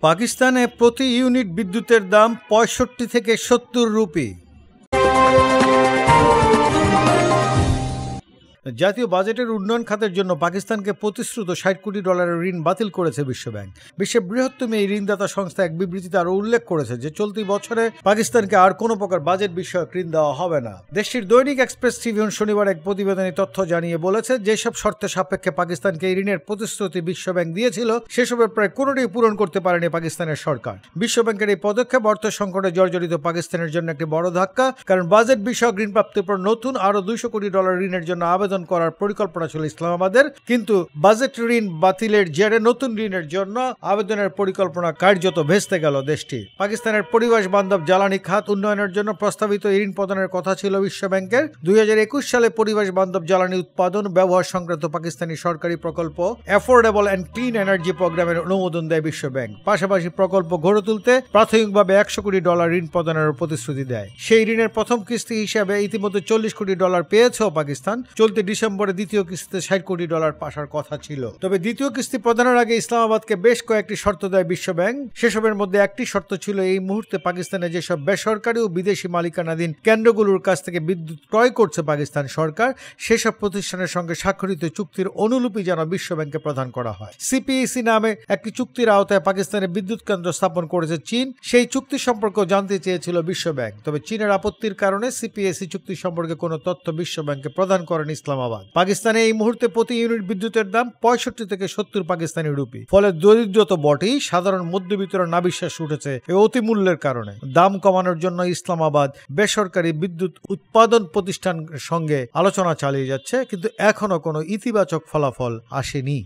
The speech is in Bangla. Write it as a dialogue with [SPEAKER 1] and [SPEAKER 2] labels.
[SPEAKER 1] পাকিস্তানে প্রতি ইউনিট বিদ্যুতের দাম ৬৫ থেকে ৭০ রুপি। জাতীয় বাজেটের উন্নয়ন খাতের জন্য পাকিস্তানকে প্রতিশ্রুত $৬০ কোটি ঋণ বাতিল করেছে বিশ্বব্যাংক। বিশ্বের বৃহত্তম এই ঋণদাতা সংস্থা এক বিবৃতিতে আরও উল্লেখ করেছে যে চলতি বছরে পাকিস্তানকে আর কোনো প্রকার বাজেট বিষয়ক ঋণ দেওয়া হবে না। দেশটির দৈনিক এক্সপ্রেস ট্রিবিউন শনিবার এক প্রতিবেদনে তথ্য জানিয়ে বলেছে, যেসব শর্তের সাপেক্ষে পাকিস্তানকে এই ঋণের প্রতিশ্রুতি বিশ্বব্যাংক দিয়েছিল সেসবের প্রায় কোনোটিই পূরণ করতে পারেনি পাকিস্তানের সরকার। বিশ্বব্যাংকের এই পদক্ষেপ অর্থ সংকটে জর্জরিত পাকিস্তানের জন্য একটি বড় ধাক্কা, কারণ বাজেট বিষয়ক ঋণ প্রাপ্তির পর নতুন আরও $200 কোটি ঋণের জন্য আবেদন করার পরিকল্পনা ছিল ইসলামাবাদের, কিন্তু বাজেট ঋণ বাতিলের জেরে নতুন ঋণের জন্য আবেদনের পরিকল্পনা কার্যত ভেস্তে গেল দেশটি। পাকিস্তানের পরিবেশ বান্ধব জ্বালানি খাত উন্নয়নের জন্য প্রস্তাবিত ঋণ প্রদানের কথা ছিল বিশ্বব্যাংকের। 2021 সালে পরিবেশ বান্ধব জ্বালানি উৎপাদন ব্যবহার সংক্রান্ত পাকিস্তানি সরকারি প্রকল্প অ্যাফোর্ডেবল অ্যান্ড ক্লিন এনার্জি প্রোগ্রামের অনুমোদন দেয় বিশ্বব্যাংক। পাশাপাশি প্রকল্প গড়ে তুলতে প্রাথমিকভাবে $100 কোটি ঋণ প্রদানের প্রতিশ্রুতি দেয়। সেই ঋণের প্রথম কিস্তি হিসেবে ইতিমধ্যে $40 কোটি পেয়েছে পাকিস্তান। চলতি ডিসেম্বরে দ্বিতীয় কিস্তিতে $60 কোটি আসার কথা ছিল। তবে দ্বিতীয় কিস্তি প্রদানের আগে ইসলামাবাদকে বেশ কয়েকটি শর্ত দেয় বিশ্বব্যাংক। সেসবের মধ্যে একটি শর্ত ছিল এই মুহূর্তে পাকিস্তানে যেসব বেসরকারি ও বিদেশি মালিকানাধীন কেন্দ্রগুলোর কাছ থেকে বিদ্যুৎ ক্রয় করছে পাকিস্তান সরকার, সেসব প্রতিষ্ঠানের সঙ্গে স্বাক্ষরিত চুক্তির অনুলিপি যেন বিশ্বব্যাংকে প্রদান করা হয়। সিপিএসি নামে একটি চুক্তির আওতায় পাকিস্তানে বিদ্যুৎ কেন্দ্র স্থাপন করেছে চীন। সেই চুক্তি সম্পর্কে জানতে চেয়েছিল বিশ্বব্যাংক, তবে চীনের আপত্তির কারণে সিপিএসি চুক্তি সম্পর্কে কোনো তথ্য বিশ্বব্যাংকে প্রদান করেন ইসলামাবাদ। পাকিস্তানে এই মুহূর্তে প্রতি ইউনিট বিদ্যুতের দাম 65 থেকে 70 পাকিস্তানি রুপি। ফলে দরিদ্র তো বটেই, সাধারণ মধ্যবিত্তরা নাবিশ্বাস উঠেছে এই অতিমূল্যের কারণে। দাম কমানোর জন্য ইসলামাবাদ বেসরকারি বিদ্যুৎ উৎপাদন প্রতিষ্ঠানের সঙ্গে আলোচনা চালিয়ে যাচ্ছে, কিন্তু এখনো কোনো ইতিবাচক ফলাফল আসেনি।